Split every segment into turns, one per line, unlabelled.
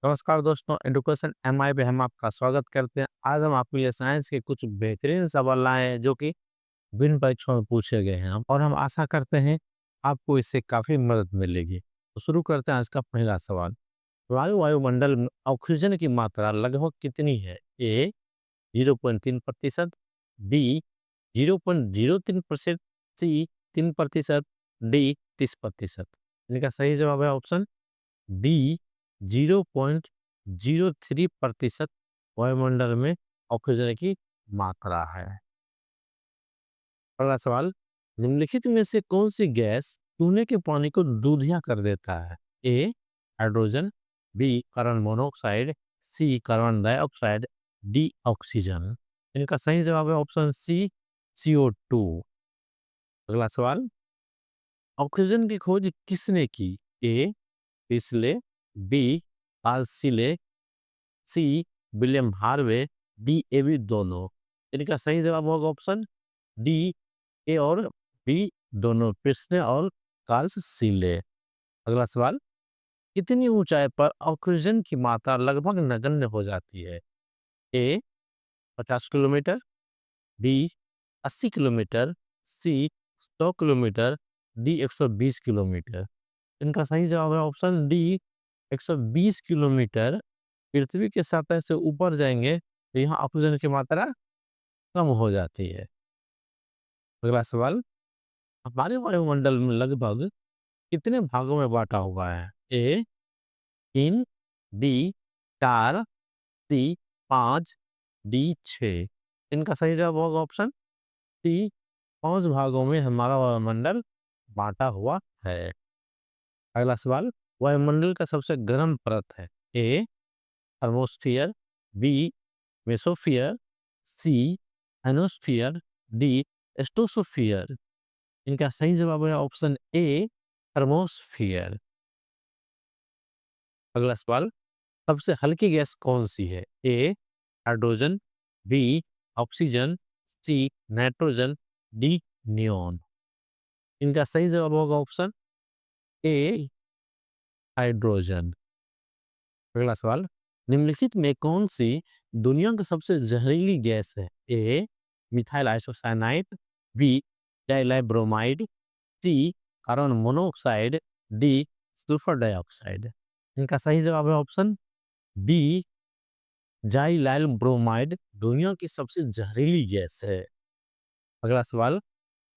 नमस्कार दोस्तों, education MI पे हम आपका स्वागत करते हैं। आज हम आपके लिए साइंस के कुछ बेहतरीन सवाल लाए हैं जो कि विभिन्न परीक्षाओं में पूछे गए हैं और हम आशा करते हैं आपको इससे काफ़ी मदद मिलेगी। तो शुरू करते हैं आज का पहला सवाल। वायुमंडल में ऑक्सीजन की मात्रा लगभग कितनी है? ए 0.3%, बी 0.03%, सी 3%, डी 30%। इनका सही जवाब है ऑप्शन डी 0.03% वायुमंडल में ऑक्सीजन की मात्रा है। अगला सवाल, निम्नलिखित में से कौन सी गैस चूने के पानी को दूधिया कर देता है? A hydrogen, B carbon monoxide, C carbon dioxide, D oxygen. इनका सही जवाब है ऑप्शन सी CO2। अगला सवाल, ऑक्सीजन की खोज किसने की? A Priestley, B Carl Scheele, C William Harvey, D A B दोनों। इनका सही जवाब होगा ऑप्शन डी ए और बी दोनों, प्रिस्ले और कार्ल सीले। अगला सवाल, कितनी ऊंचाई पर ऑक्सीजन की मात्रा लगभग नगण्य हो जाती है? ए 50 किलोमीटर, बी 80 किलोमीटर, सी 100 किलोमीटर, डी 120 किलोमीटर। इनका सही जवाब है ऑप्शन डी 120 किलोमीटर। पृथ्वी के सतह से ऊपर जाएंगे तो यहाँ ऑक्सीजन की मात्रा कम हो जाती है। अगला सवाल, हमारे वायुमंडल में लगभग कितने भागों में बांटा हुआ है? ए 3, बी 4, सी 5, डी 6। इनका सही जवाब होगा ऑप्शन सी 5 भागों में हमारा वायुमंडल बांटा हुआ है। अगला सवाल, वायुमंडल का सबसे गर्म परत है? ए थर्मोस्फियर, बी मेसोफियर, सी एनोस्फियर, डी स्ट्रोसोफियर। इनका सही जवाब है ऑप्शन ए थर्मोस्फियर। अगला सवाल, सबसे हल्की गैस कौन सी है? A hydrogen, B oxygen, C nitrogen, D neon. इनका सही जवाब होगा ऑप्शन ए हाइड्रोजन। अगला सवाल, निम्नलिखित में कौन सी दुनिया की सबसे जहरीली गैस है? ए मिथाइल आइसोसाइनाइड, बी डाइलाइट bromide, C carbon monoxide, D sulphur dioxide. इनका सही जवाब है ऑप्शन बी जाइलाइल ब्रोमाइड दुनिया की सबसे जहरीली गैस है। अगला सवाल,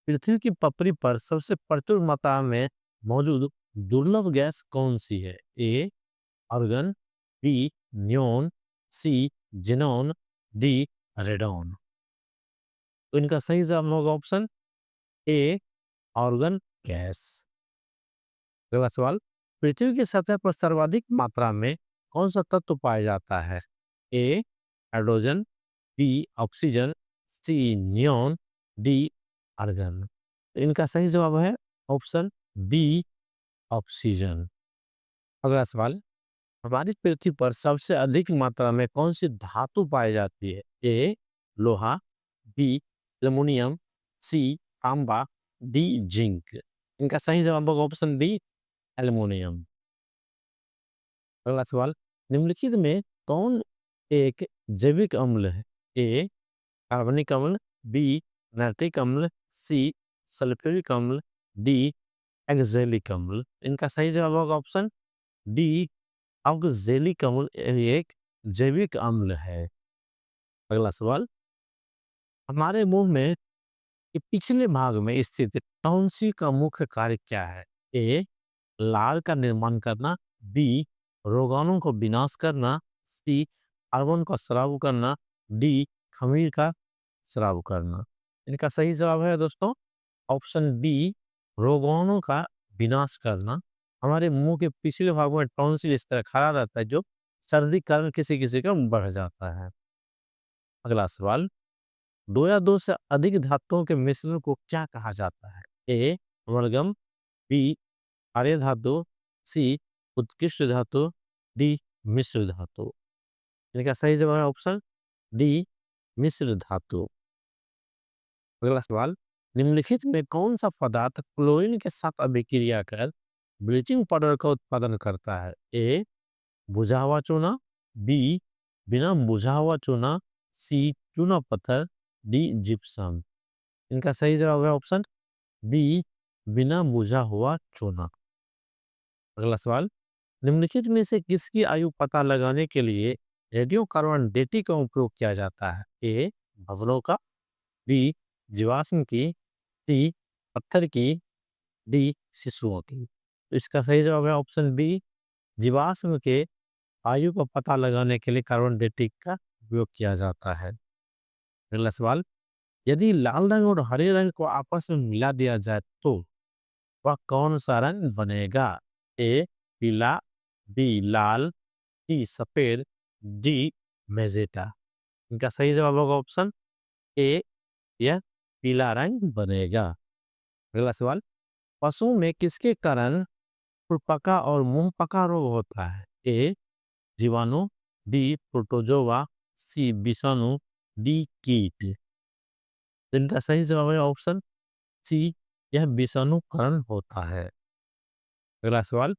पृथ्वी की पपरी पर सबसे प्रचुर मात्रा में मौजूद दुर्लभ गैस कौन सी है? ए आर्गन, बी नियोन, सी जेनॉन, डी रेडॉन। तो इनका सही जवाब होगा ऑप्शन ए आर्गन गैस। अगला सवाल, पृथ्वी की सतह पर सर्वाधिक मात्रा में कौन सा तत्व पाया जाता है? A hydrogen, B oxygen, C neon, D argon. इनका सही जवाब है ऑप्शन बी ऑक्सीजन। अगला सवाल, हमारी पृथ्वी पर सबसे अधिक मात्रा में कौन सी धातु पाई जाती है? ए लोहा, बी एल्युमिनियम, सी तांबा, डी जिंक। इनका सही जवाब होगा ऑप्शन डी एल्युमिनियम। अगला सवाल, निम्नलिखित में कौन एक जैविक अम्ल है? ए कार्बनिक अम्ल, बी नाइट्रिक अम्ल, सी सल्फ्यूरिक अम्ल, डी एक्जेलिक अम्ल। इनका सही जवाब होगा ऑप्शन डी ऑक्जेलिक अम्ल एक जैविक अम्ल है। अगला सवाल, हमारे मुंह में के पिछले भाग में स्थित टॉन्सिल का मुख्य कार्य क्या है? ए लार का निर्माण करना, बी रोगाणु को विनाश करना, सी कार्बन का स्राव करना, डी खमीर का स्राव करना। इनका सही जवाब है दोस्तों ऑप्शन बी रोगाणु का विनाश करना। हमारे मुंह के पिछले भाग में टॉन्सिल इस तरह खड़ा रहता है जो सर्दी के कारण किसी किसी का बढ़ जाता है। अगला सवाल, दो या दो से अधिक धातुओं के मिश्रण को क्या कहा जाता है? ए अमलगम, बी आर्य धातु, सी उत्कृष्ट धातु, डी मिश्र धातु। इनका सही जवाब है ऑप्शन डी मिश्र धातु। अगला सवाल, निम्नलिखित में कौन सा पदार्थ क्लोरीन के साथ अभिक्रिया कर ब्लीचिंग पाउडर का उत्पादन करता है? ए बुझा हुआ चूना, बी बिना बुझा हुआ चूना, सी चूना पत्थर, डी जिप्सम। इनका सही जवाब है ऑप्शन बी बिना बुझा हुआ चूना। अगला सवाल, निम्नलिखित में से किसकी आयु पता लगाने के लिए रेडियो कार्बन डेटिंग का उपयोग किया जाता है? ए भवनों का, बी जीवाश्म की, सी पत्थर की, डी शिशुओं की। तो इसका सही जवाब है ऑप्शन बी जीवाश्म के आयु का पता लगाने के लिए कार्बन डेटिंग का उपयोग किया जाता है। अगला सवाल, यदि लाल रंग और हरे रंग को आपस में मिला दिया जाए तो वह कौन सा रंग बनेगा? ए पीला, बी लाल, सी सफेद, डी मैजेंटा। इनका सही जवाब होगा ऑप्शन ए, यह पीला रंग बनेगा। अगला सवाल, पशुओं में किसके कारण खुरपका और मुंहपका रोग होता है? ए जीवाणु, बी प्रोटोजोआ, सी विषाणु, डी कीट। इनका सही जवाब है ऑप्शन सी, यह विषाणु कारण होता है। अगला सवाल,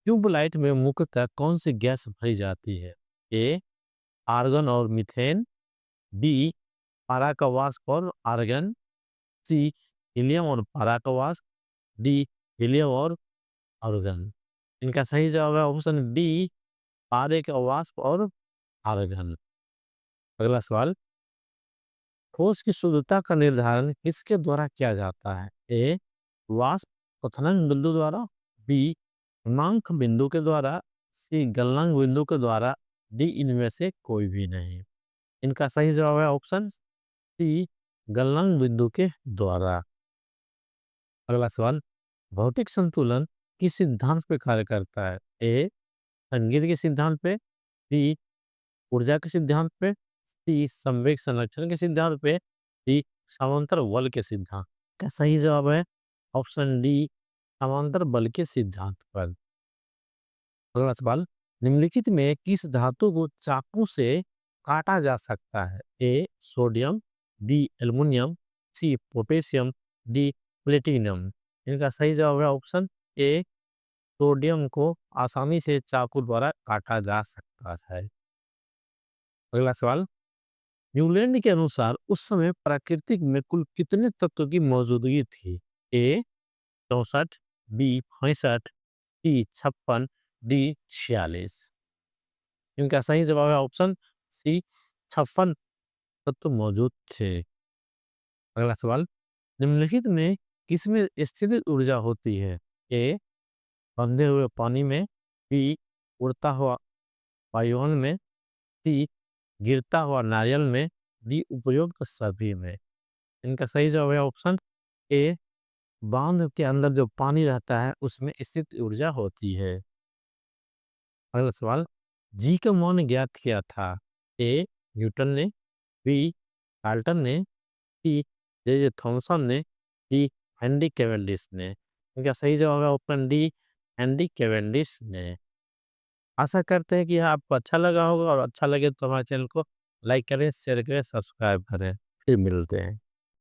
ट्यूबलाइट में मुख्यतः कौन सी गैस भरी जाती है? ए आर्गन और मीथेन, बी पारा का वाष्प और आर्गन, सी हीलियम और पारा का वाष्प, डी हीलियम और आर्गन। इनका सही जवाब है ऑप्शन बी पारे का वाष्प और आर्गन। अगला सवाल, ठोस की शुद्धता का निर्धारण किसके द्वारा किया जाता है? ए वाष्प क्वथनांक बिंदु द्वारा, बी हिमांक बिंदु के द्वारा, सी गलनांक बिंदु के द्वारा, डी इनमें से कोई भी नहीं। इनका सही जवाब है ऑप्शन सी गलनांक बिंदु के द्वारा। अगला सवाल, भौतिक संतुलन किस सिद्धांत पे कार्य करता है? ए संगीत के सिद्धांत पे, बी ऊर्जा के सिद्धांत पे, सी संवेग संरक्षण के सिद्धांत पे, डी समांतर बल के सिद्धांत। का सही जवाब है ऑप्शन डी समांतर बल के सिद्धांत पर। अगला सवाल, निम्नलिखित में किस धातु को चाकू से काटा जा सकता है? A sodium, B aluminium, C potassium, D platinum. इनका सही जवाब है ऑप्शन ए सोडियम को आसानी से चाकू द्वारा काटा जा सकता है। अगला सवाल, न्यूलैंड के अनुसार उस समय प्राकृतिक में कुल कितने तत्वों की मौजूदगी थी? ए 64, बी 65, सी 56, डी 46। इनका सही जवाब है ऑप्शन सी 56 तत्व मौजूद थे। अगला सवाल, निम्नलिखित में किसमें स्थितिज ऊर्जा होती है? ए बंधे हुए पानी में, बी उड़ता हुआ वायुमंडल में, सी गिरता हुआ नारियल में, डी उपयुक्त सभी में। इनका सही जवाब है ऑप्शन ए बांध के अंदर जो पानी रहता है उसमें स्थित ऊर्जा होती है। अगला सवाल, जी का मान ज्ञात किया था? ए न्यूटन ने, बी कार्ल्टन ने, सी जे थॉमसन ने, डी हेनरी कैवेंडिश ने। इनका सही जवाब है ऑप्शन डी हेनरी कैवेंडिश ने। आशा करते हैं कि यह आपको अच्छा लगा होगा और अच्छा लगे तो हमारे चैनल को लाइक करें, शेयर करें, सब्सक्राइब करें। फिर मिलते हैं।